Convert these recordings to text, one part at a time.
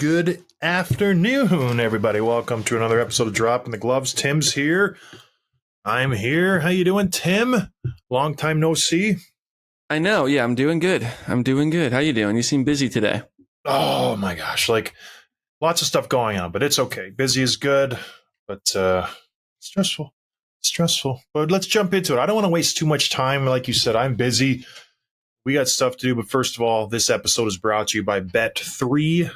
Good afternoon, everybody. Welcome to another episode of Dropping the Gloves. Tim's here. I'm here. How you doing, Tim? Long time no see. I know. Yeah, I'm doing good. How you doing? You seem busy today. Oh my gosh, like lots of stuff going on, but it's okay. Busy is good, but stressful. But let's jump into it. I don't want to waste too much time. Like you said, I'm busy. We got stuff to do, but first of all, this episode is brought to you by Bet365,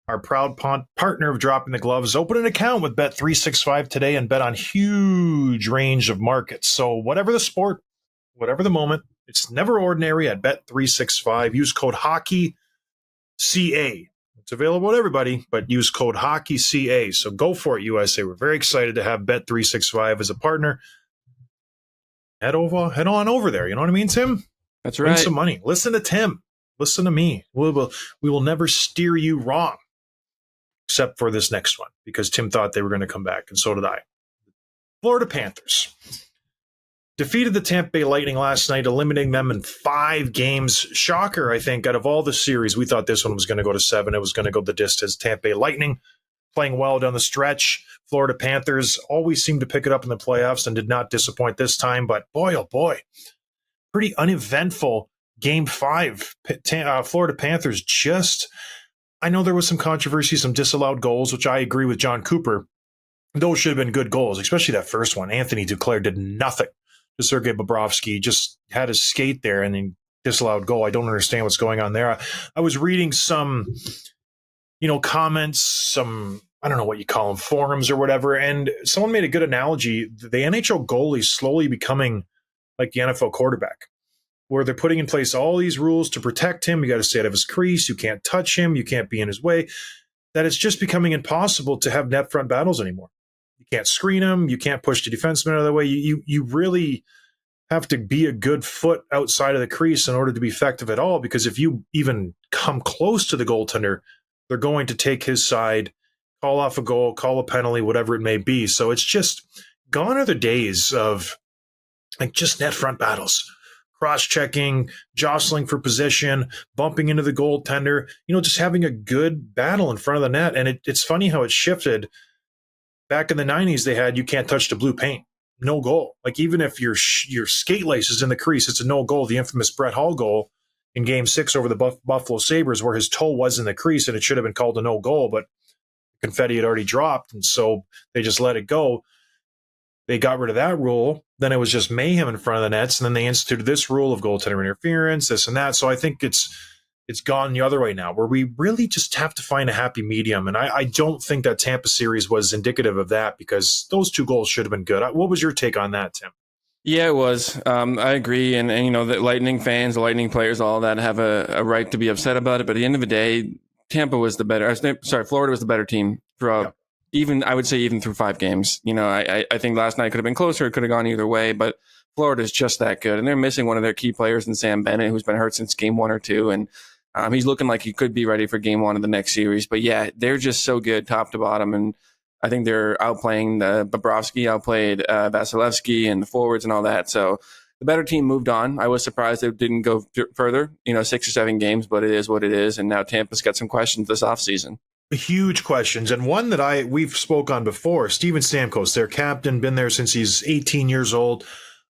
our proud partner of Dropping the Gloves. Open an account with Bet365 today and bet on huge range of markets. So whatever the sport, whatever the moment, it's never ordinary at Bet365. Use code HOCKEYCA. It's available to everybody, but use code HOCKEYCA. So go for it, USA. We're very excited to have Bet365 as a partner. Head on over there. You know what I mean, Tim? That's right. Win some money. Listen to Tim. Listen to me. We will never steer you wrong, except for this next one, because Tim thought they were going to come back, and so did I. Florida Panthers defeated the Tampa Bay Lightning last night, eliminating them in 5 games. Shocker, I think, out of all the series, we thought this one was going to go to 7. It was going to go the distance. Tampa Bay Lightning playing well down the stretch. Florida Panthers always seem to pick it up in the playoffs and did not disappoint this time. But boy, oh boy, pretty uneventful Game 5. Florida Panthers I know there was some controversy, some disallowed goals, which I agree with John Cooper. Those should have been good goals, especially that first one. Anthony Duclair did nothing to Sergei Bobrovsky, just had his skate there and then disallowed goal. I don't understand what's going on there. I was reading some, comments, some, I don't know what you call them, forums or whatever, and someone made a good analogy. The NHL goalie is slowly becoming like the NFL quarterback, where they're putting in place all these rules to protect him. You got to stay out of his crease. You can't touch him. You can't be in his way. That it's just becoming impossible to have net front battles anymore. You can't screen him. You can't push the defenseman out of the way. You really have to be a good foot outside of the crease in order to be effective at all, because if you even come close to the goaltender, they're going to take his side, call off a goal, call a penalty, whatever it may be. So it's just gone are the days of like just net front battles, cross-checking, jostling for position, bumping into the goaltender, just having a good battle in front of the net. And it's funny how it shifted. Back in the 90s, they had you can't touch the blue paint, no goal. Like even if your skate lace is in the crease, it's a no goal. The infamous Brett Hull goal in Game 6 over the Buffalo Sabres, where his toe was in the crease and it should have been called a no goal, but confetti had already dropped, and so they just let it go. They got rid of that rule. Then it was just mayhem in front of the nets, and then they instituted this rule of goaltender interference, this and that. So I think it's gone the other way now, where we really just have to find a happy medium. And I don't think that Tampa series was indicative of that, because those 2 goals should have been good. What was your take on that, Tim? Yeah, it was. I agree. And the Lightning fans, the Lightning players, all that have a right to be upset about it. But at the end of the day, Florida was the better team throughout, even through 5 games. I think last night could have been closer. It could have gone either way, but Florida is just that good. And they're missing one of their key players in Sam Bennett, who's been hurt since Game 1 or 2. And he's looking like he could be ready for Game 1 of the next series. But yeah, they're just so good top to bottom. And I think they're outplaying Bobrovsky, outplayed Vasilevsky and the forwards and all that. So the better team moved on. I was surprised it didn't go further, 6 or 7 games, but it is what it is. And now Tampa's got some questions this offseason. Huge questions. And one that we've spoke on before, Steven Stamkos, their captain, been there since he's 18 years old.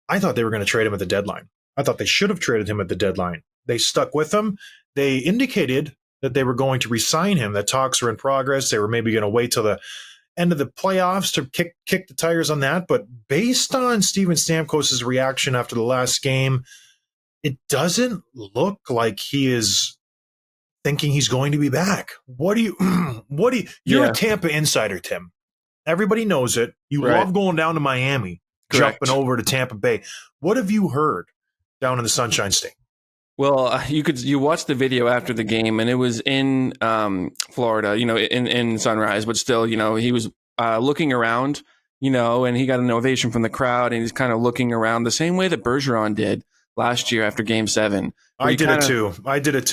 I thought they were going to trade him at the deadline. I thought they should have traded him at the deadline. They stuck with him. They indicated that they were going to re-sign him, that talks were in progress. They were maybe going to wait till the end of the playoffs to kick the tires on that. But based on Steven Stamkos' reaction after the last game, it doesn't look like he is thinking he's going to be back. You're a Tampa insider, Tim. Everybody knows it. You love going down to Miami, Correct. Jumping over to Tampa Bay. What have you heard down in the Sunshine State? Well, you watched the video after the game, and it was in Florida, in Sunrise, but still, he was looking around, and he got an ovation from the crowd, and he's kind of looking around the same way that Bergeron did last year after Game 7. I did it too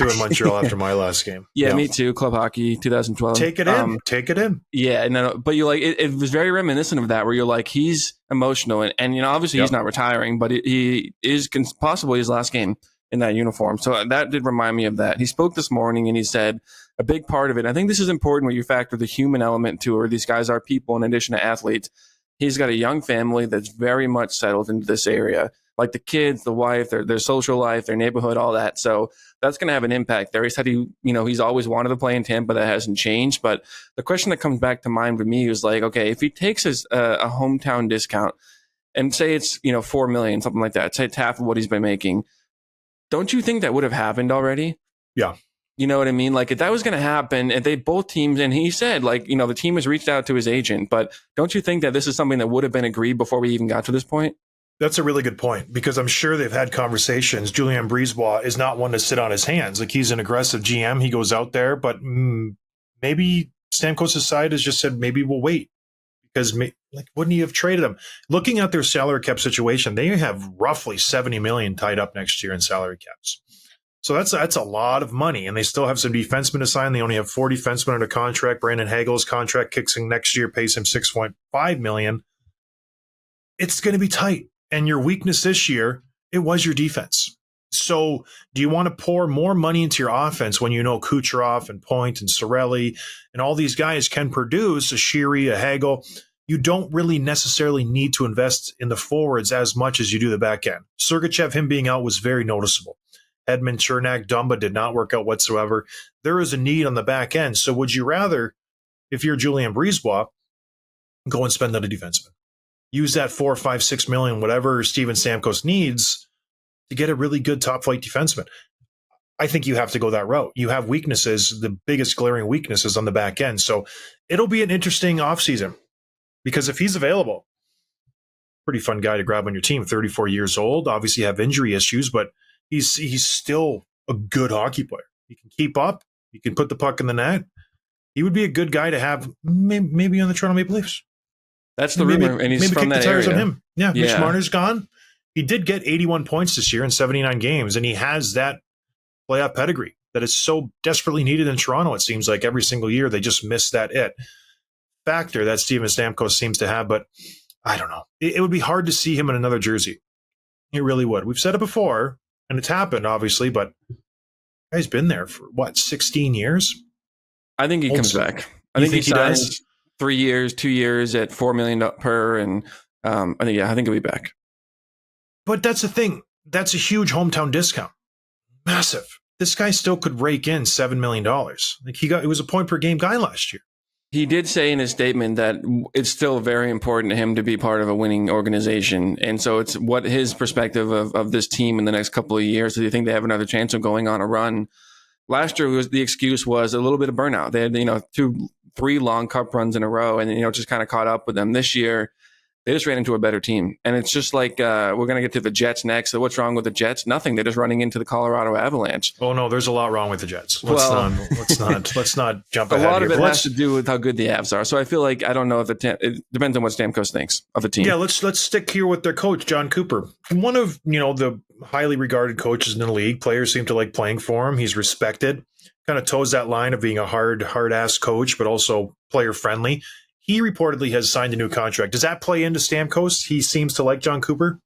in Montreal after my last game. Yeah, me too. Club Hockey 2012. Take it in. Yeah, no, but you're like, it was very reminiscent of that, where you're like, he's emotional, and obviously he's not retiring, but he is possibly his last game. in that uniform. So that did remind me of that. He spoke this morning and he said a big part of it, I think this is important when you factor the human element to it. These guys are people in addition to athletes. He's got a young family that's very much settled into this area, like the kids, the wife, their social life, their neighborhood, all that. So that's going to have an impact there. He said he's always wanted to play in Tampa. That hasn't changed. But the question that comes back to mind with me is like, okay, if he takes his a hometown discount and say it's $4 million, something like that, say it's half of what he's been making, don't you think that would have happened already? Yeah. You know what I mean? Like if that was going to happen, and they both teams, and he said like the team has reached out to his agent, but don't you think that this is something that would have been agreed before we even got to this point? That's a really good point, because I'm sure they've had conversations. Julien Brisebois is not one to sit on his hands. Like, he's an aggressive GM. He goes out there, but maybe Stamkos' side has just said, maybe we'll wait, because wouldn't he have traded him? Looking at their salary cap situation, they have roughly $70 million tied up next year in salary caps. So that's a lot of money, and they still have some defensemen to sign. They only have 4 defensemen under contract. Brandon Hagel's contract kicks in next year, pays him $6.5 million. It's going to be tight. And your weakness this year, it was your defense. So do you want to pour more money into your offense when you know Kucherov and Point and Cirelli and all these guys can produce, a Sheary, a Hagel? You don't really necessarily need to invest in the forwards as much as you do the back end. Sergachev, him being out, was very noticeable. Edmund, Chernak, Dumba did not work out whatsoever. There is a need on the back end. So would you rather, if you're Julien Brisebois, go and spend on a defenseman? Use that $4, $5, $6 million, whatever Steven Stamkos needs, to get a really good top flight defenseman. I think you have to go that route. You have weaknesses, the biggest glaring weaknesses on the back end. So it'll be an interesting offseason, because if he's available, pretty fun guy to grab on your team. 34 years old, obviously have injury issues, but he's still a good hockey player. He can keep up. He can put the puck in the net. He would be a good guy to have maybe on the Toronto Maple Leafs. That's the rumor, and he's from that area. On him. Yeah, Mitch Marner's gone. He did get 81 points this year in 79 games, and he has that playoff pedigree that is so desperately needed in Toronto. It seems like every single year they just miss that factor that Steven Stamkos seems to have. But I don't know. It would be hard to see him in another jersey. It really would. We've said it before, and it's happened, obviously, but he's been there for, 16 years? I think he comes back. I think he does. 3 years, 2 years at $4 million per, and I think he'll be back. But that's the thing. That's a huge hometown discount. Massive. This guy still could rake in $7 million. Like, it was a point per game guy last year. He did say in his statement that it's still very important to him to be part of a winning organization. And so it's what his perspective of this team in the next couple of years. Do you think they have another chance of going on a run? Last year, the excuse was a little bit of burnout. They had 2-3 long cup runs in a row, and just kind of caught up with them. This year, they just ran into a better team. And it's just like, we're going to get to the Jets next. So what's wrong with the Jets? Nothing. They're just running into the Colorado Avalanche. Oh, no, there's a lot wrong with the Jets. Let's not jump ahead. A lot of here. it has to do with how good the Avs are. So I feel like, I don't know if it depends on what Stamkos thinks of the team. Yeah, let's stick here with their coach, John Cooper. One of, the highly regarded coaches in the league. Players seem to like playing for him. He's respected. Kind of toes that line of being a hard-ass coach, but also player-friendly. He reportedly has signed a new contract. Does that play into Stamkos? He seems to like John Cooper?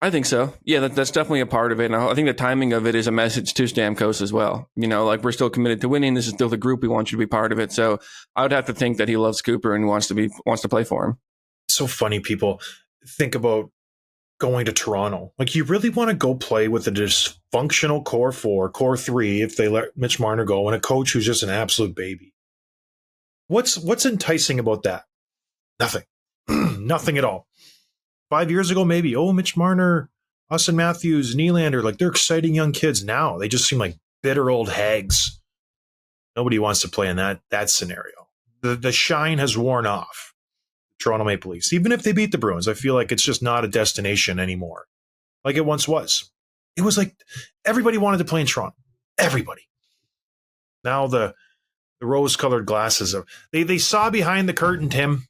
I think so. Yeah, that's definitely a part of it. And I think the timing of it is a message to Stamkos as well. We're still committed to winning. This is still the group. We want you to be part of it. So I would have to think that he loves Cooper and wants to play for him. It's so funny people think about going to Toronto. Like, you really want to go play with a dysfunctional core 4, core 3, if they let Mitch Marner go, and a coach who's just an absolute baby. What's enticing about that? Nothing. Nothing at all. 5 years ago, maybe, Mitch Marner, Austin Matthews, Nylander, like, they're exciting young kids now. They just seem like bitter old hags. Nobody wants to play in that scenario. The shine has worn off. Toronto Maple Leafs. Even if they beat the Bruins, I feel like it's just not a destination anymore, like it once was. It was like everybody wanted to play in Toronto. Everybody. Now the rose-colored glasses they saw behind the curtain, Tim.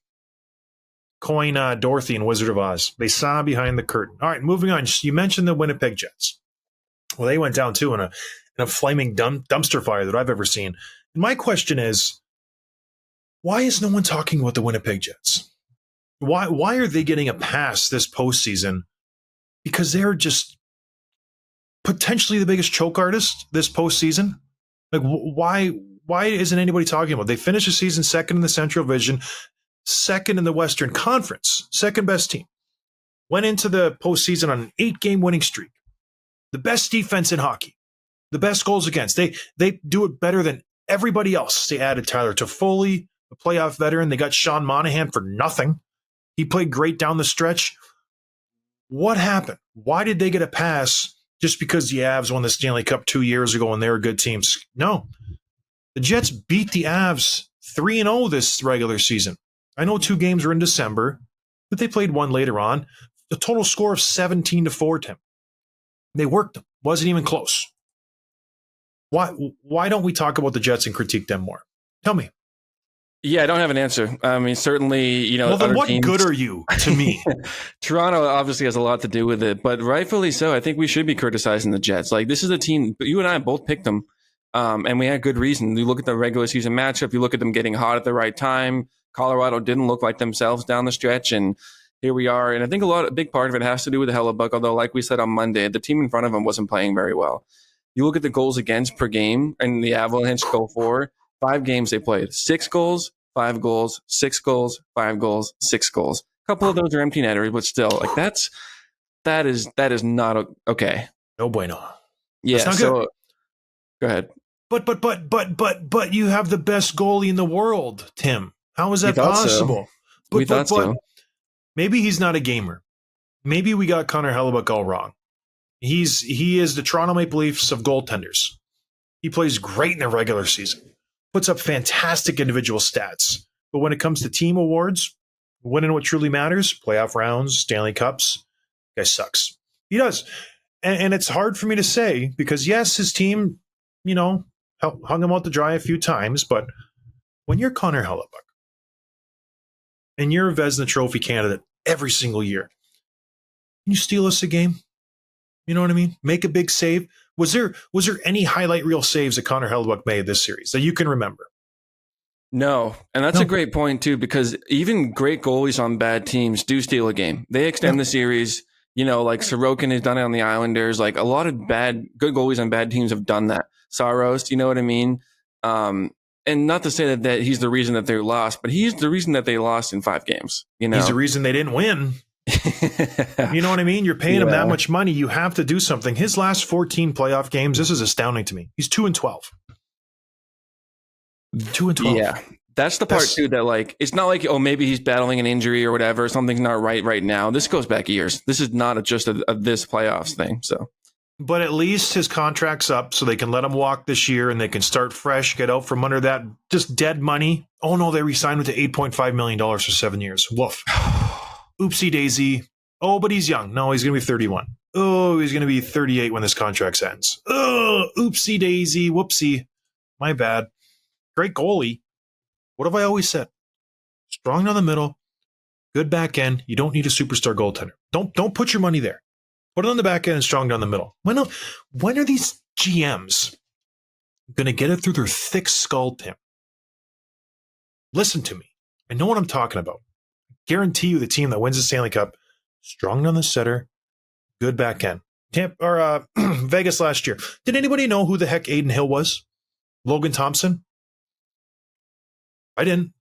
Coin Dorothy and Wizard of Oz. They saw behind the curtain. All right, moving on. You mentioned the Winnipeg Jets. Well, they went down too in a flaming dumpster fire that I've ever seen. And my question is, why is no one talking about the Winnipeg Jets? Why are they getting a pass this postseason? Because they're just potentially the biggest choke artist this postseason. Like, why isn't anybody talking about it? They finished the season second in the Central Division, second in the Western Conference, second best team. Went into the postseason on an 8-game winning streak. The best defense in hockey. The best goals against. They do it better than everybody else. They added Tyler Toffoli, a playoff veteran. They got Sean Monahan for nothing. He played great down the stretch. What happened? Why did they get a pass just because the Avs won the Stanley Cup 2 years ago and they were good teams? No. The Jets beat the Avs 3-0 this regular season. I know 2 games were in December, but they played one later on. The total score of 17-4, Tim. They worked them. Wasn't even close. Why don't we talk about the Jets and critique them more? Tell me. Yeah, I don't have an answer. I mean, certainly, Well, then what teams, good are you to me? Toronto obviously has a lot to do with it, but rightfully so. I think we should be criticizing the Jets. Like, this is a team, you and I both picked them, and we had good reason. You look at the regular season matchup, you look at them getting hot at the right time. Colorado didn't look like themselves down the stretch, and here we are. And I think a big part of it has to do with the Hellebuyck, although, like we said on Monday, the team in front of them wasn't playing very well. You look at the goals against per game, and the Avalanche go for 5 games they played. 6 goals, 5 goals, 6 goals, 5 goals, 6 goals. A couple of those are empty netters, but still, like that is not okay. No bueno. Yeah. Not so good. Go ahead. But you have the best goalie in the world, Tim. How is that possible? So. We thought so. Maybe he's not a gamer. Maybe we got Connor Hellebuyck all wrong. He is the Toronto Maple Leafs of goaltenders. He plays great in the regular season. Puts up fantastic individual stats. But when it comes to team awards, winning what truly matters, playoff rounds, Stanley Cups, guy sucks. He does. And it's hard for me to say because, yes, his team, hung him out to dry a few times. But when you're Connor Hellebuyck and you're a Vezina Trophy candidate every single year, can you steal us a game? You know what I mean? Make a big save. Was there any highlight reel saves that Connor Hellebuyck made this series that you can remember? No. And that's a great point, too, because even great goalies on bad teams do steal a game. They extend the series. Like Sorokin has done it on the Islanders. Like a lot of good goalies on bad teams have done that. Saros, you know what I mean? And not to say that he's the reason that they lost, but he's the reason that they lost in 5 games. He's the reason they didn't win. You know what I mean? You're paying him that much money. You have to do something. His last 14 playoff games, this is astounding to me. He's 2-12. 2-12. Yeah. That's the part, too, that, like, it's not like, maybe he's battling an injury or whatever. Something's not right now. This goes back years. This is not just a this playoffs thing. So, but at least his contract's up so they can let him walk this year and they can start fresh, get out from under that just dead money. Oh, no, they re-signed him to $8.5 million for 7 years. Woof. Oopsie daisy. Oh, but he's young. No, he's going to be 31. Oh, he's going to be 38 when this contract ends. Oh, oopsie daisy. Whoopsie. My bad. Great goalie. What have I always said? Strong down the middle, good back end. You don't need a superstar goaltender. Don't put your money there. Put it on the back end and strong down the middle. When are these GMs going to get it through their thick skull, Tim? Listen to me. I know what I'm talking about. Guarantee you the team that wins the Stanley Cup, strong down the center, good back end. Vegas last year. Did anybody know who the heck Aiden Hill was? Logan Thompson? I didn't.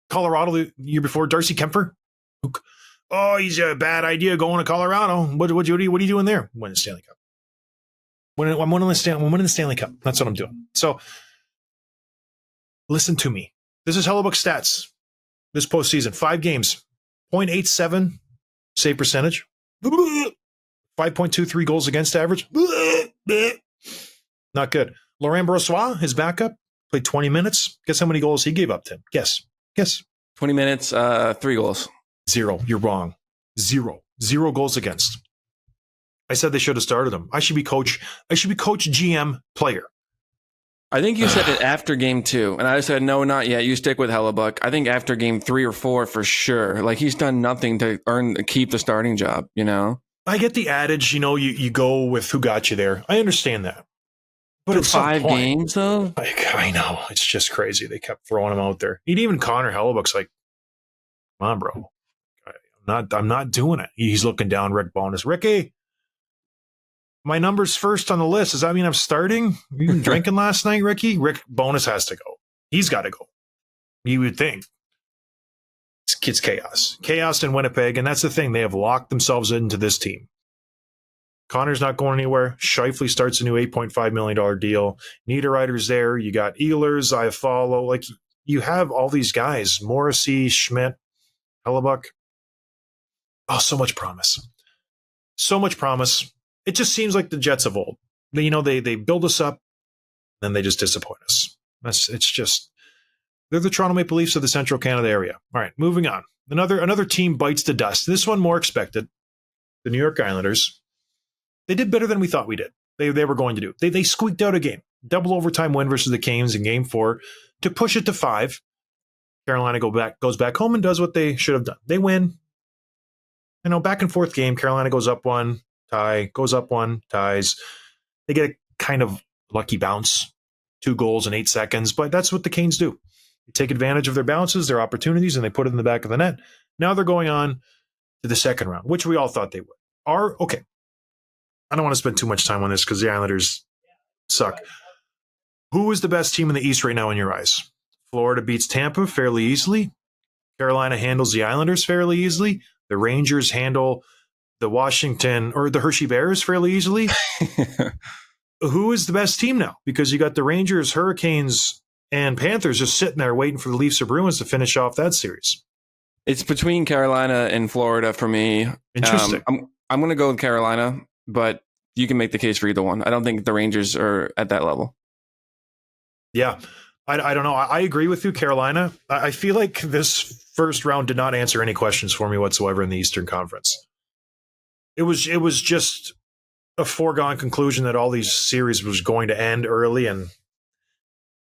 Colorado the year before, Darcy Kemper. Oh, he's a bad idea going to Colorado. What are you doing there? Win the Stanley Cup. I'm winning the Stanley Cup. That's what I'm doing. So, listen to me. This is Hellebuyck stats. This postseason, 5 games, 0.87 save percentage, 5.23 goals against average. Not good. Laurent Brossoit, his backup, played 20 minutes. Guess how many goals he gave up, Tim? Guess. 20 minutes, 3 goals. 0. You're wrong. 0 goals against. I said they should have started him. I should be coach, GM, player. I think you said it after game 2, and I said, no, not yet. You stick with Hellebuyck. I think after game 3 or 4 for sure. Like, he's done nothing to keep the starting job, I get the adage, you go with who got you there. I understand that. But at 5 games, though? I know. It's just crazy. They kept throwing him out there. Even Connor Hellebuyck's like, come on, bro. I'm not doing it. He's looking down Rick Bowness. Ricky, My number's first on the list. Does that mean I'm starting? You been drinking last night, Ricky? Rick Bonus has to go. He's got to go. You would think. It's chaos. Chaos in Winnipeg, and that's the thing. They have locked themselves into this team. Connor's not going anywhere. Scheifele starts a new $8.5 million deal. Niederreiter's there. You got Ehlers, Iafallo. Like, you have all these guys. Morrissey, Schmidt, Hellebuyck. Oh, so much promise. So much promise. It just seems like the Jets of old. They build us up, then they just disappoint us. It's just, they're the Toronto Maple Leafs of the Central Canada area. All right, moving on. Another team bites the dust. This one more expected. The New York Islanders. They did better than we thought we did. They were going to do. They squeaked out a game. Double overtime win versus the Canes in Game 4 to push it to 5. Carolina goes back home and does what they should have done. They win. Back and forth game. Carolina goes up 1, tie, goes up 1, ties. They get a kind of lucky bounce. 2 goals in 8 seconds, but that's what the Canes do. They take advantage of their bounces, their opportunities, and they put it in the back of the net. Now they're going on to the second round, which we all thought they would. Okay. I don't want to spend too much time on this because the Islanders suck. Who is the best team in the East right now in your eyes? Florida beats Tampa fairly easily. Carolina handles the Islanders fairly easily. The Rangers handle the Washington or the Hershey Bears fairly easily. Who is the best team now? Because you got the Rangers, Hurricanes, and Panthers just sitting there waiting for the Leafs or Bruins to finish off that series. It's between Carolina and Florida for me. Interesting. I'm going to go with Carolina, but you can make the case for either one. I don't think the Rangers are at that level. Yeah, I don't know. I agree with you, Carolina. I feel like this first round did not answer any questions for me whatsoever in the Eastern Conference. It was just a foregone conclusion that all these series was going to end early, and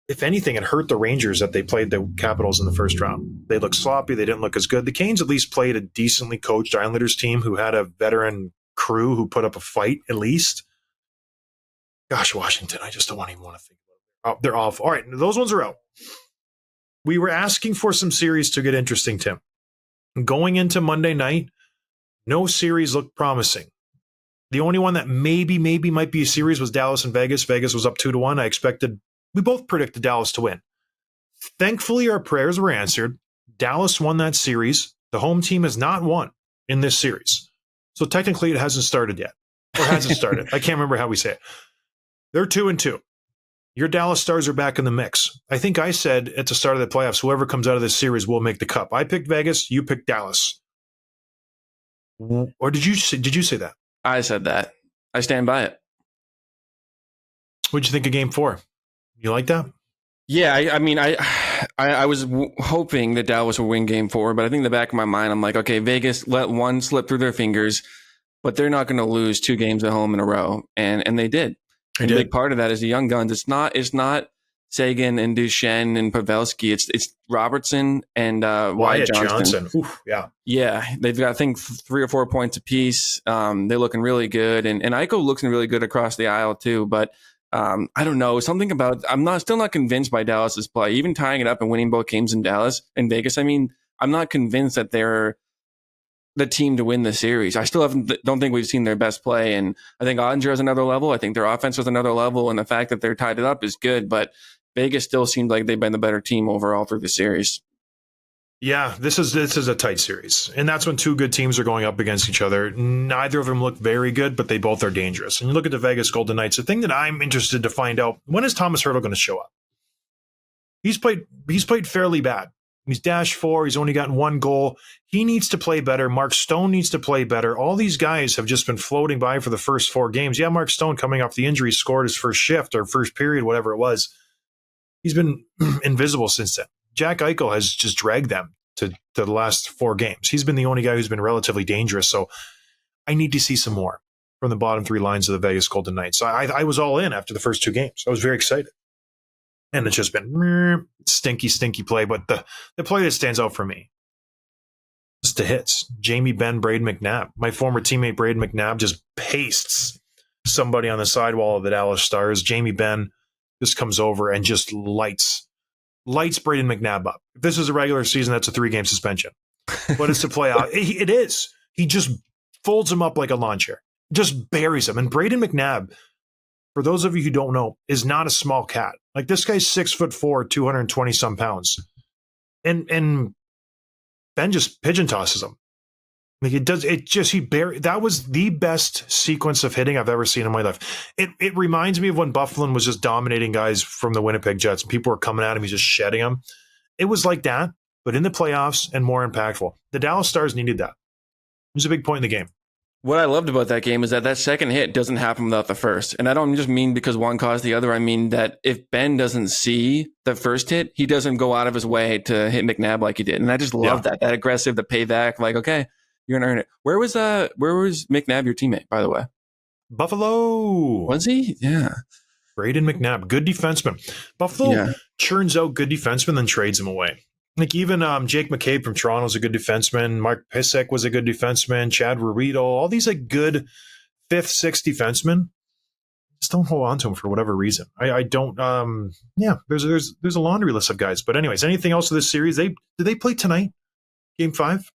if anything, it hurt the Rangers that they played the Capitals in the first round. They looked sloppy. They didn't look as good. The Canes at least played a decently coached Islanders team who had a veteran crew who put up a fight at least. Gosh, Washington, I just don't even want to think about it. Oh, they're awful. All right, those ones are out. We were asking for some series to get interesting, Tim. Going into Monday night, no series looked promising. The only one that maybe might be a series was Dallas and Vegas. Vegas was up 2-1. We both predicted Dallas to win. Thankfully, our prayers were answered. Dallas won that series. The home team has not won in this series. So technically, it hasn't started yet. Or hasn't started. I can't remember how we say it. They're 2-2. Your Dallas Stars are back in the mix. I think I said at the start of the playoffs, whoever comes out of this series will make the cup. I picked Vegas. You picked Dallas. Or did you say that? I said that. I stand by it. What'd you think of Game 4? You like that? Yeah, I was hoping that Dallas would win Game 4, but I think in the back of my mind, I'm like, okay, Vegas let one slip through their fingers, but they're not going to lose 2 games at home in a row, and they did. A big part of that is the young guns. It's not Sagan and Duchesne and Pavelski. It's Robertson and Wyatt Johnston. Oof, yeah. They've got I think 3 or 4 points apiece. They're looking really good, and Eichel looking really good across the aisle too. But I don't know, something about still not convinced by Dallas's play. Even tying it up and winning both games in Dallas and Vegas. I mean, I'm not convinced that they're the team to win the series. I still don't think we've seen their best play, and I think Ottinger is another level. I think their offense was another level, and the fact that they're tied it up is good. But Vegas still seems like they've been the better team overall through the series. Yeah, this is a tight series, and that's when 2 good teams are going up against each other. Neither of them look very good, but they both are dangerous. And you look at the Vegas Golden Knights. The thing that I'm interested to find out, when is Thomas Hertl going to show up? He's played fairly bad. He's -4. He's only gotten 1 goal. He needs to play better. Mark Stone needs to play better. All these guys have just been floating by for the first 4 games. Yeah, Mark Stone coming off the injury scored his first shift or first period, whatever it was. He's been invisible since then. Jack Eichel has just dragged them to the last 4 games. He's been the only guy who's been relatively dangerous. So I need to see some more from the bottom 3 lines of the Vegas Golden Knights. I was all in after the first 2 games. I was very excited. And it's just been stinky play. But the play that stands out for me is the hits. Jamie Benn, Braden McNabb. My former teammate Braden McNabb just pastes somebody on the sidewall of the Dallas Stars. Jamie Benn just comes over and just lights Braden McNabb up. If this is a regular season, that's a 3-game suspension. But it's to play out. It is. He just folds him up like a lawn chair. just buries him. And Braden McNabb, for those of you who don't know, is not a small cat. Like, this guy's 6'4", 220 some pounds. And Ben just pigeon tosses him. Like, that was the best sequence of hitting I've ever seen in my life. It reminds me of when Bufflin was just dominating guys from the Winnipeg Jets, and people were coming at him, he's just shedding them. It was like that, but in the playoffs and more impactful. The Dallas Stars needed that. It was a big point in the game. What I loved about that game is that second hit doesn't happen without the first. And I don't just mean because one caused the other. I mean that if Ben doesn't see the first hit, he doesn't go out of his way to hit McNabb like he did. And I just love that aggressive, the payback, like, okay, you're going to earn it. Where was McNabb, your teammate, by the way? Buffalo. Was he? Yeah. Braden McNabb, good defenseman. Buffalo churns out good defensemen, then trades them away. Like, even Jake McCabe from Toronto is a good defenseman. Mark Pisek was a good defenseman. Chad Ruido, all these like good 5th, 6th defensemen. Just don't hold on to them for whatever reason. I don't. There's a laundry list of guys. But anyways, anything else of this series? Did they play tonight? Game 5?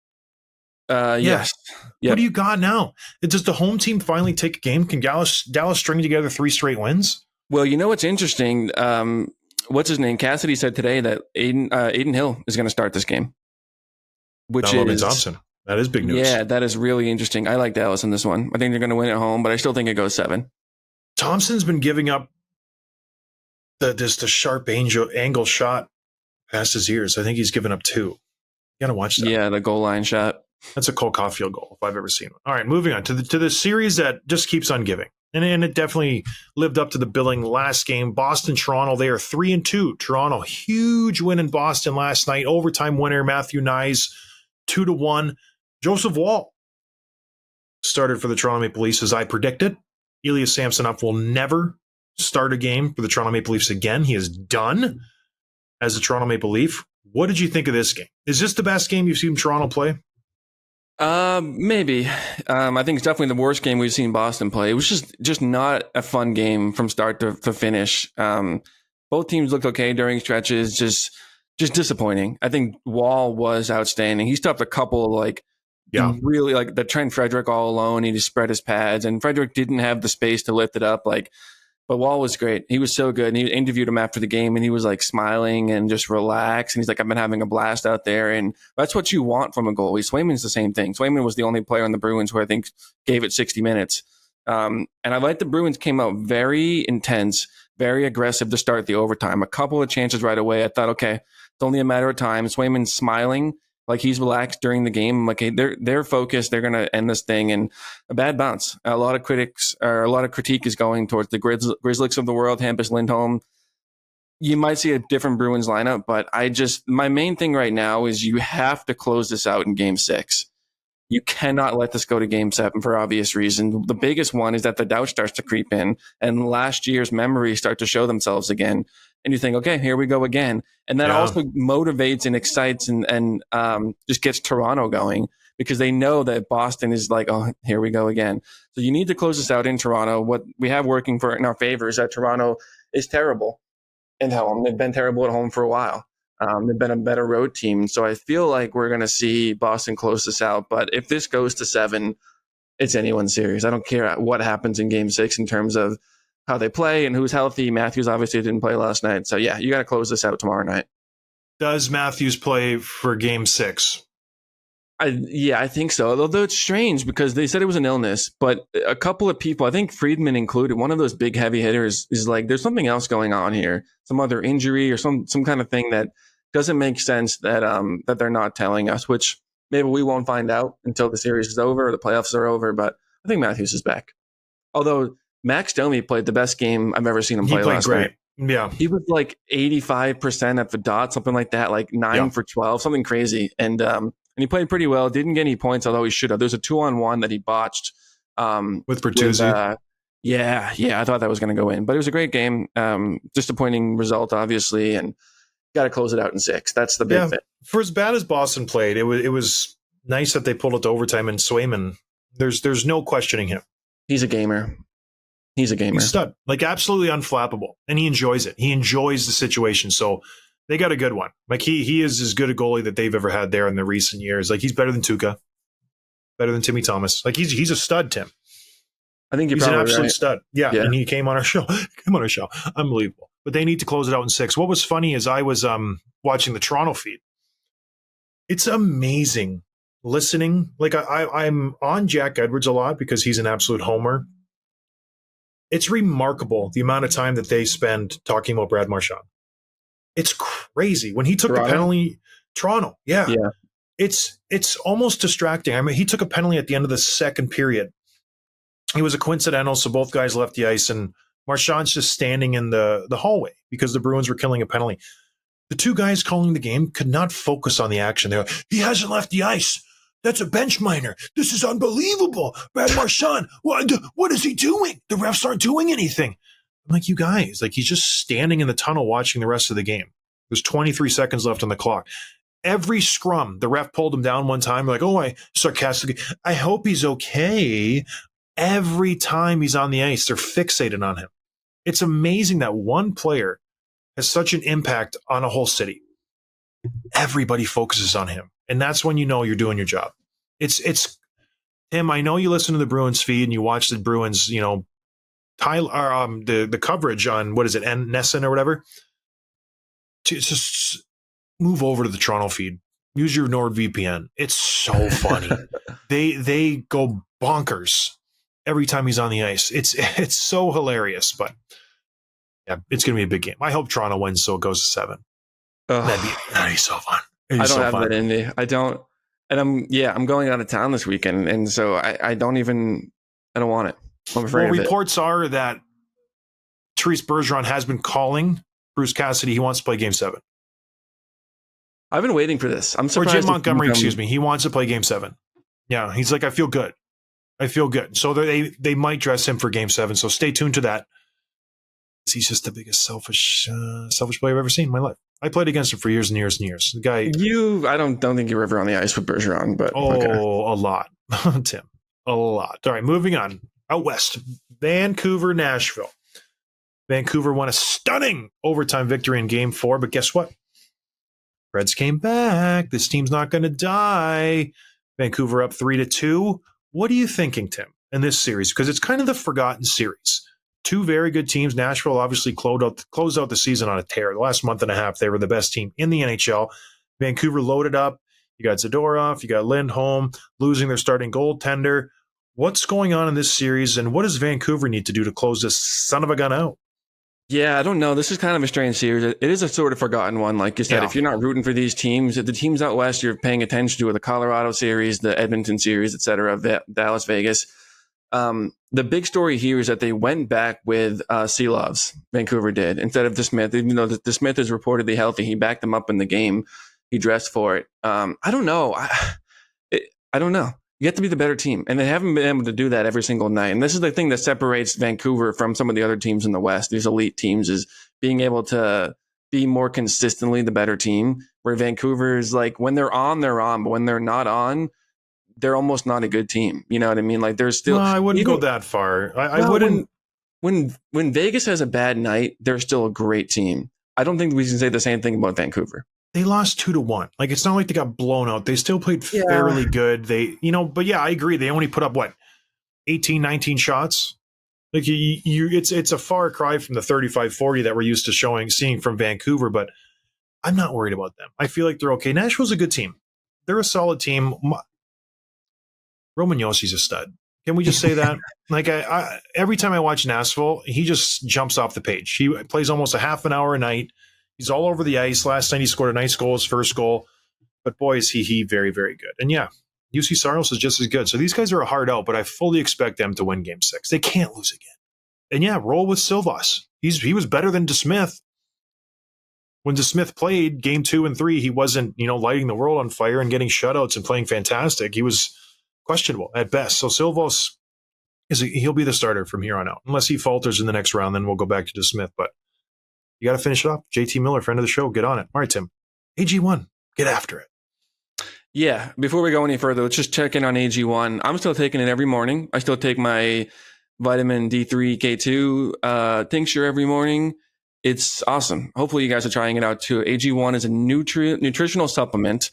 Yes. Yep. What do you got now? Does the home team finally take a game? Can Dallas string together 3 straight wins? Well, you know what's interesting? What's his name? Cassidy said today that Aiden Hill is going to start this game, which is Thompson. That is big news. Yeah, that is really interesting. I like Dallas in this one. I think they're going to win at home, but I still think it goes 7. Thompson's been giving up the sharp angle shot past his ears. I think he's given up 2. You got to watch that. Yeah, the goal line shot. That's a Cole Caulfield goal if I've ever seen one. All right, moving on to the series that just keeps on giving. And it definitely lived up to the billing last game. Boston-Toronto, they are 3-2. Toronto, huge win in Boston last night. Overtime winner, Matthew Nyes, 2-1. Joseph Woll started for the Toronto Maple Leafs as I predicted. Ilya Samsonov will never start a game for the Toronto Maple Leafs again. He is done as a Toronto Maple Leaf. What did you think of this game? Is this the best game you've seen Toronto play? Maybe. I think it's definitely the worst game we've seen Boston play. It was just not a fun game from start to finish. Both teams looked okay during stretches, just disappointing. I think Wall was outstanding. He stopped a couple really like the Trent Frederick all alone. He just spread his pads, and Frederick didn't have the space to lift it up. But Wall was great. He was so good. And he interviewed him after the game, and he was like smiling and just relaxed. And he's like, I've been having a blast out there. And that's what you want from a goalie. Swayman's the same thing. Swayman was the only player on the Bruins who I think gave it 60 minutes. And I like the Bruins came out very intense, very aggressive to start the overtime. A couple of chances right away. I thought, okay, it's only a matter of time. Swayman's smiling like he's relaxed during the game. I'm like, hey, they're focused. They're going to end this thing. And a bad bounce. A lot of critique is going towards the Grizzlies of the world, Hampus Lindholm. You might see a different Bruins lineup, but my main thing right now is you have to close this out in Game 6. You cannot let this go to Game 7 for obvious reasons. The biggest one is that the doubt starts to creep in, and last year's memories start to show themselves again. And you think, okay, here we go again. And that also motivates and excites and just gets Toronto going, because they know that Boston is like, oh, here we go again. So you need to close this out in Toronto. What we have working in our favor is that Toronto is terrible at home. They've been terrible at home for a while. They've been a better road team. So I feel like we're going to see Boston close this out. But if this goes to 7, it's anyone's series. I don't care what happens in Game 6 in terms of how they play and who's healthy. Matthews obviously didn't play last night. So, yeah, you got to close this out tomorrow night. Does Matthews play for Game 6? I think so. Although it's strange because they said it was an illness, but a couple of people, I think Friedman included, one of those big heavy hitters is like, there's something else going on here, some other injury or some kind of thing that doesn't make sense that they're not telling us, which maybe we won't find out until the series is over or the playoffs are over. But I think Matthews is back. Although Max Domi played the best game I've ever seen him play last night. Yeah. He was like 85% at the dot, something like that, like 9 for 12, something crazy. And he played pretty well. Didn't get any points, although he should have. There's a 2-on-1 that he botched. With Bertuzzi. I thought that was going to go in. But it was a great game. Disappointing result, obviously, and got to close it out in 6. That's the big thing. For as bad as Boston played, it was nice that they pulled it to overtime, and Swayman, there's no questioning him. He's a gamer. He's a stud. Like, absolutely unflappable. And he enjoys it. He enjoys the situation. So they got a good one. Like, he is as good a goalie that they've ever had there in the recent years. Like, he's better than Tuukka, better than Timmy Thomas. Like, he's a stud, Tim. I think you're He's an probably absolute right. stud. Yeah, Yeah. and he came on our show. Unbelievable. But they need to close it out in 6. What was funny is I was watching the Toronto feed. It's amazing listening. Like I'm on Jack Edwards a lot because he's an absolute homer. It's remarkable the amount of time that they spend talking about Brad Marchand. It's crazy. When he took the penalty, Toronto, yeah. It's almost distracting. I mean, he took a penalty at the end of the second period. It was a coincidental, so both guys left the ice, and Marchand's just standing in the hallway because the Bruins were killing a penalty. The two guys calling the game could not focus on the action. They were, he hasn't left the ice. That's a bench minor. This is unbelievable. Brad Marchand, what is he doing? The refs aren't doing anything. I'm like, you guys, like he's just standing in the tunnel watching the rest of the game. There's 23 seconds left on the clock. Every scrum, the ref pulled him down one time. Like, oh, I sarcastically, I hope he's okay. Every time he's on the ice, they're fixated on him. It's amazing that one player has such an impact on a whole city. Everybody focuses on him. And that's when you know you're doing your job. It's Tim, I know you listen to the Bruins feed and you watch the Bruins, Tyler, the coverage on, what is it, Nesson or whatever. Just move over to the Toronto feed. Use your NordVPN. It's so funny. They go bonkers every time he's on the ice. It's so hilarious, but yeah, it's going to be a big game. I hope Toronto wins so it goes to 7. That'd be so fun. I don't have that in me. I don't. And I'm going out of town this weekend. And so I don't want it. I'm afraid of it. Reports are that Therese Bergeron has been calling Bruce Cassidy. He wants to play Game 7. I've been waiting for this. I'm surprised. Or Jim Montgomery, excuse me. He wants to play Game 7. Yeah, he's like, I feel good. So they might dress him for Game 7. So stay tuned to that. He's just the biggest selfish player I've ever seen in my life. I played against him for years and years and years. The guy. I don't think you were ever on the ice with Bergeron, but okay. A lot, Tim. A lot. All right, moving on. Out west, Vancouver, Nashville. Vancouver won a stunning overtime victory in Game 4, but guess what? Preds came back. This team's not going to die. Vancouver up 3-2. What are you thinking, Tim, in this series? Because it's kind of the forgotten series. Two very good teams. Nashville obviously closed out the season on a tear. The last month and a half, they were the best team in the NHL. Vancouver loaded up. You got Zadorov. You got Lindholm losing their starting goaltender. What's going on in this series, and what does Vancouver need to do to close this son of a gun out? Yeah, I don't know. This is kind of a strange series. It is a sort of forgotten one. Like you said, If you're not rooting for these teams, the teams out west you're paying attention to are the Colorado series, the Edmonton series, et cetera, Dallas, Vegas. The big story here is that they went back with Seelovs, Vancouver did, instead of DeSmith. Even though DeSmith is reportedly healthy, he backed them up in the game. He dressed for it. I don't know. I don't know. You have to be the better team, and they haven't been able to do that every single night. And this is the thing that separates Vancouver from some of the other teams in the West, these elite teams, is being able to be more consistently the better team, where Vancouver is like, when they're on, but when they're not on, they're almost not a good team. You know what I mean? Like they're still. No, I wouldn't go that far. I wouldn't. When Vegas has a bad night, they're still a great team. I don't think we can say the same thing about Vancouver. They lost 2-1. Like it's not like they got blown out. They still played fairly good. But yeah, I agree. They only put up 18, 19 shots. Like it's a far cry from the 35-40 that we're used to seeing from Vancouver. But I'm not worried about them. I feel like they're okay. Nashville's a good team. They're a solid team. Roman Yossi's a stud. Can we just say that? Like I every time I watch Nashville, he just jumps off the page. He plays almost a half an hour a night. He's all over the ice. Last night he scored a nice goal, his first goal. But boy, is he very, very good. And yeah, UC Saros is just as good. So these guys are a hard out, but I fully expect them to win Game 6. They can't lose again. And yeah, roll with Silvas. He was better than DeSmith. When DeSmith played Game 2 and 3, he wasn't, lighting the world on fire and getting shutouts and playing fantastic. He was questionable at best. So Silvas, he'll be the starter from here on out. Unless he falters in the next round, then we'll go back to DeSmith. But you got to finish it off. JT Miller, friend of the show, get on it. All right, Tim. AG1, get after it. Yeah, before we go any further, let's just check in on AG1. I'm still taking it every morning. I still take my vitamin D3 K2 tincture every morning. It's awesome. Hopefully you guys are trying it out too. AG1 is a nutritional supplement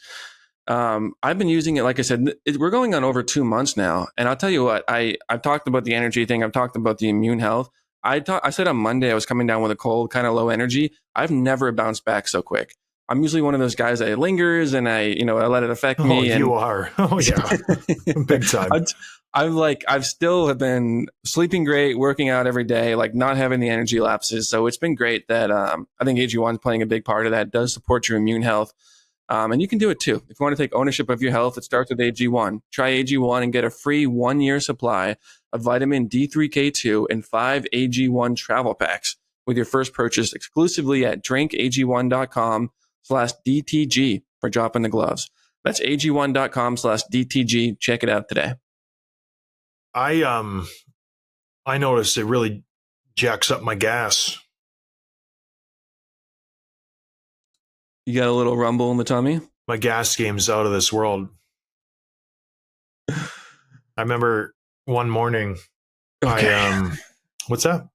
I've been using it, like I said, we're going on over 2 months now. And I'll tell you what, I've talked about the energy thing. I've talked about the immune health. I said on Monday I was coming down with a cold, kind of low energy. I've never bounced back so quick. I'm usually one of those guys that lingers and I let it affect me. Oh, you are. Oh, yeah. Big time. I've still have been sleeping great, working out every day, like not having the energy lapses. So it's been great that I think AG1 is playing a big part of that. It does support your immune health. And you can do it too. If you want to take ownership of your health, it starts with AG1. Try AG1 and get a free 1-year supply of vitamin D3K2 and 5 AG1 travel packs with your first purchase exclusively at drinkag1.com/DTG for dropping the gloves. That's ag1.com/DTG. Check it out today. I noticed it really jacks up my gas. You got a little rumble in the tummy? My gas game's out of this world. I remember one morning, Okay. What's that?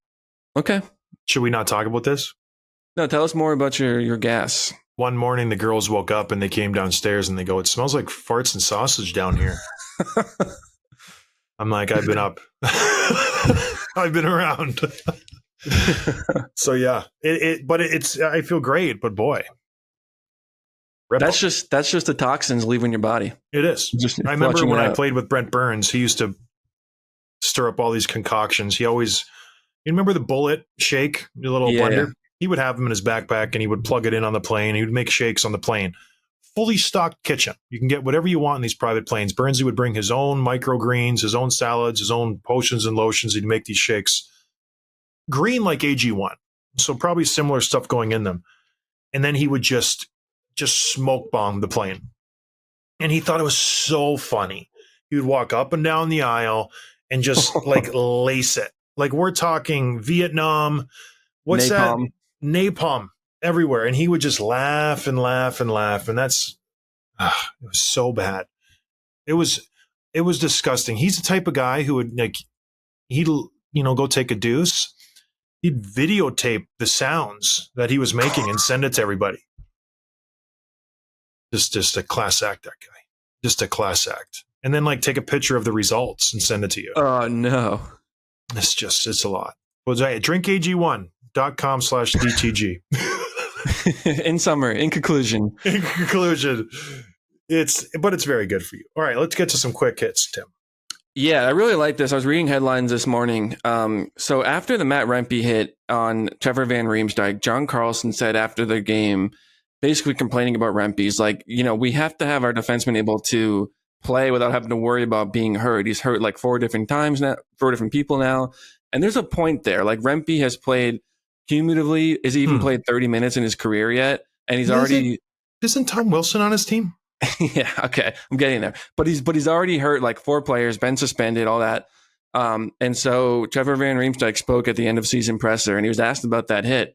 Okay. Should we not talk about this? No, tell us more about your gas. One morning, the girls woke up and they came downstairs and they go, "It smells like farts and sausage down here." I'm like, I've been up. I've been around. So yeah, I feel great, but boy. That's just the toxins leaving your body. It is. I remember when I played with Brent Burns, he used to stir up all these concoctions. You remember the bullet shake, the little blender? Yeah. He would have them in his backpack and he would plug it in on the plane. He would make shakes on the plane. Fully stocked kitchen. You can get whatever you want in these private planes. Burnsy would bring his own microgreens, his own salads, his own potions and lotions. He'd make these shakes. Green like AG1. So probably similar stuff going in them. And then he would just smoke bomb the plane. And he thought it was so funny. He would walk up and down the aisle and just like lace it. Like we're talking Vietnam. What's napalm. That? Napalm everywhere. And he would just laugh and laugh and laugh. And it was so bad. It was disgusting. He's the type of guy who would go take a deuce. He'd videotape the sounds that he was making and send it to everybody. Just a class act, that guy. Just a class act. And then take a picture of the results and send it to you. Oh, no. It's a lot. Well, drinkag1.com/DTG. In summary, in conclusion. It's very good for you. All right, let's get to some quick hits, Tim. Yeah, I really like this. I was reading headlines this morning. So after the Matt Rempe hit on Trevor Van Riemsdyk, John Carlson said after the game, basically complaining about Rempe's we have to have our defenseman able to play without having to worry about being hurt. He's hurt 4 different times now, 4 different people now. And there's a point there. Rempe has played cumulatively, has he even played 30 minutes in his career yet? And he's already... Isn't Tom Wilson on his team? Yeah, okay. I'm getting there. But he's already hurt 4 players, been suspended, all that. And so Trevor Van Riemsdyk spoke at the end of season presser and he was asked about that hit.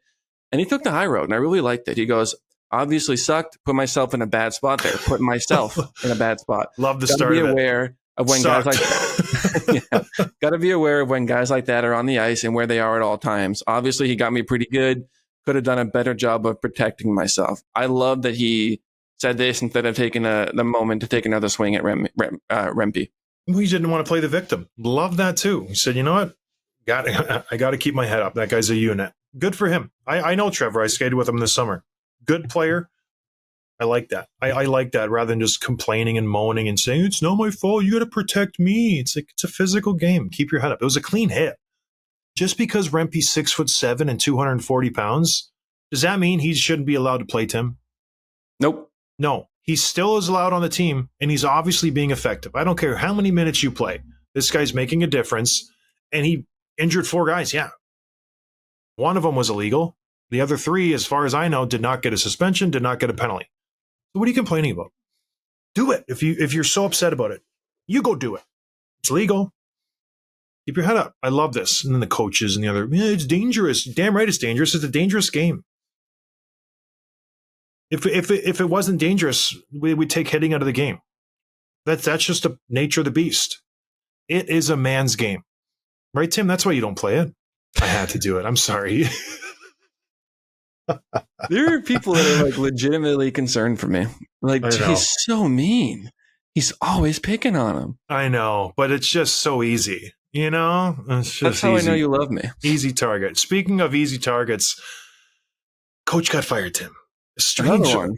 And he took the high road and I really liked it. He goes, obviously sucked, put myself in a bad spot there, put myself in a bad spot. Love the start of it. Be aware of when guys like that. Got to be aware of when guys like that are on the ice and where they are at all times. Obviously, he got me pretty good. Could have done a better job of protecting myself. I love that he said this instead of taking the moment to take another swing at Rempe. Well, he didn't want to play the victim. Love that too. He said, you know what? I got to keep my head up. That guy's a unit. Good for him. I know Trevor. I skated with him this summer. Good player. I like that. I like that rather than just complaining and moaning and saying, it's not my fault. You got to protect me. It's a physical game. Keep your head up. It was a clean hit. Just because Rempe's 6'7" and 240 pounds, does that mean he shouldn't be allowed to play, Tim? Nope. No. He still is allowed on the team, and he's obviously being effective. I don't care how many minutes you play. This guy's making a difference, and he injured 4 guys. Yeah. One of them was illegal. The other 3, as far as I know, did not get a suspension, did not get a penalty. So what are you complaining about? Do it. If you're so upset about it, you go do it. It's legal. Keep your head up. I love this. And then the coaches and the other, it's dangerous. Damn right it's dangerous. It's a dangerous game. If it wasn't dangerous, we'd take hitting out of the game. That's just the nature of the beast. It is a man's game. Right, Tim? That's why you don't play it. I had to do it. I'm sorry. There are people that are like legitimately concerned for me. Like, he's so mean. He's always picking on him. I know, but it's just so easy. You know? It's just That's how easy. I know you love me. Easy target. Speaking of easy targets, coach got fired, Tim.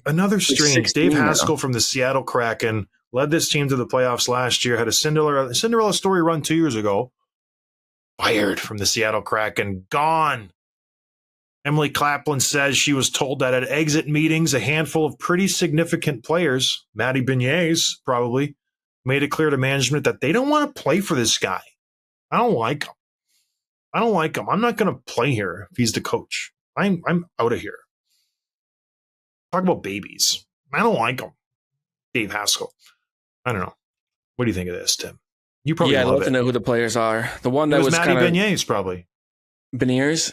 Another strange. Dave Hakstol from the Seattle Kraken led this team to the playoffs last year, had a Cinderella story run 2 years ago. Fired from the Seattle Kraken. Gone. Emily Claplin says she was told that at exit meetings, a handful of pretty significant players, Matty Beignets probably, made it clear to management that they don't want to play for this guy. I don't like him. I'm not going to play here if he's the coach. I'm out of here. Talk about babies. I don't like him. Dave Hakstol. I don't know. What do you think of this, Tim? You probably I'd love to know who the players are. The one that was Matty Beignets, probably. Beniers.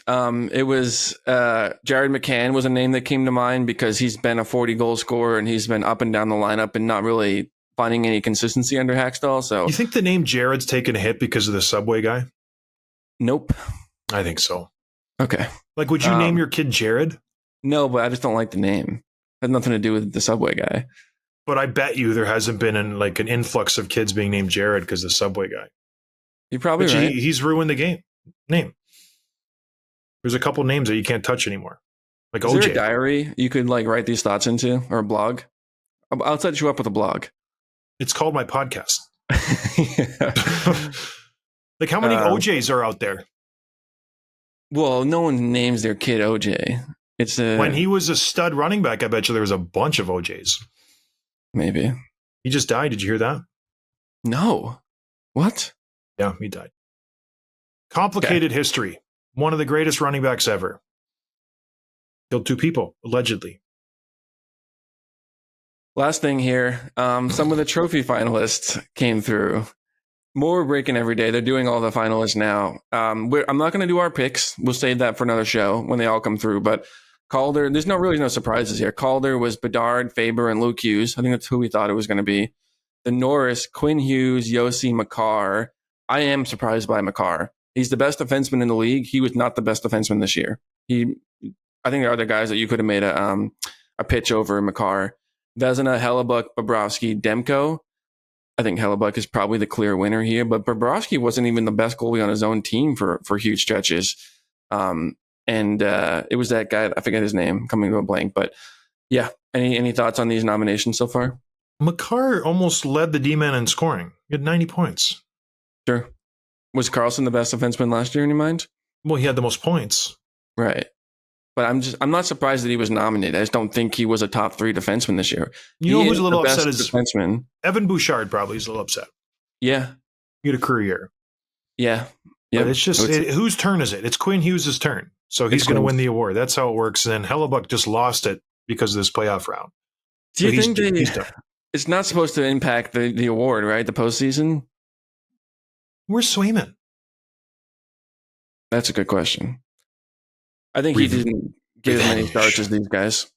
It was Jared McCann was a name that came to mind because he's been a 40 goal scorer and he's been up and down the lineup and not really finding any consistency under Hakstol. So you think the name Jared's taken a hit because of the Subway guy? Nope. I think so. Okay. Like, would you name your kid Jared? No, but I just don't like the name. It has nothing to do with the Subway guy. But I bet you there hasn't been an influx of kids being named Jared because of the Subway guy. You're probably right. He's ruined the name. There's a couple names that you can't touch anymore. Like Is OJ. there a diary you could write these thoughts into, or a blog? I'll set you up with a blog. It's called my podcast. Like, how many OJs are out there? Well, no one names their kid OJ. When he was a stud running back, I bet you there was a bunch of OJs. Maybe. He just died. Did you hear that? No. What? Yeah, he died. Complicated history. One of the greatest running backs ever. Killed 2 people, allegedly. Last thing here. Some of the trophy finalists came through. More breaking every day. They're doing all the finalists now. I'm not going to do our picks. We'll save that for another show when they all come through. But Calder, there's no surprises here. Calder was Bedard, Faber, and Luke Hughes. I think that's who we thought it was going to be. The Norris, Quinn Hughes, Yossi, Makar. I am surprised by Makar. He's the best defenseman in the league. He was not the best defenseman this year. I think there are other guys that you could have made a pitch over Makar. Vezina, Hellebuyck, Bobrovsky, Demko. I think Hellebuyck is probably the clear winner here, but Bobrovsky wasn't even the best goalie on his own team for huge stretches. It was that guy, I forget his name, coming to a blank. But yeah, any thoughts on these nominations so far? Makar almost led the D-man in scoring. He had 90 points. Sure. Was Carlson the best defenseman last year in your mind? Well, he had the most points. Right. But I'm not surprised that he was nominated. I just don't think he was a top 3 defenseman this year. You know who's a little upset is defenseman. Evan Bouchard probably is a little upset. Yeah. He had a career year. Yeah. But it's just, whose turn is it? It's Quinn Hughes' turn. So he's going to win the award. That's how it works. And then Hellebuyck just lost it because of this playoff round. Do you think it's not supposed to impact the award, right? The postseason? Where's Swayman? That's a good question. I think he didn't get as many starts as these guys.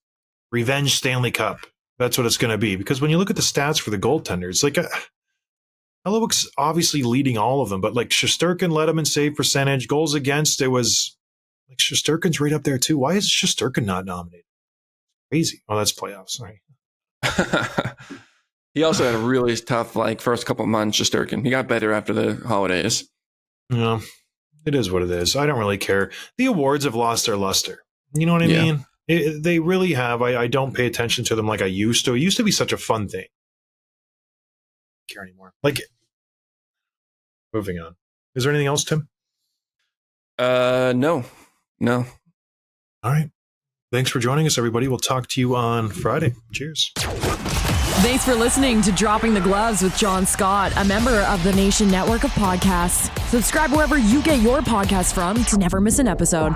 Revenge Stanley Cup. That's what it's going to be. Because when you look at the stats for the goaltenders, Hellebuyck's obviously leading all of them, but Shesterkin led him in save percentage, goals against. It was Shesterkin's right up there too. Why is Shesterkin not nominated? Crazy. Oh, that's playoffs. Sorry. He also had a really tough first couple months. Shesterkin. He got better after the holidays. Yeah, it is what it is. I don't really care. The awards have lost their luster. You know what I mean? They really have. I don't pay attention to them like I used to. It used to be such a fun thing. I don't care anymore. Moving on. Is there anything else, Tim? No. All right. Thanks for joining us, everybody. We'll talk to you on Friday. Cheers. Thanks for listening to Dropping the Gloves with John Scott, a member of the Nation Network of Podcasts. Subscribe wherever you get your podcasts from to never miss an episode.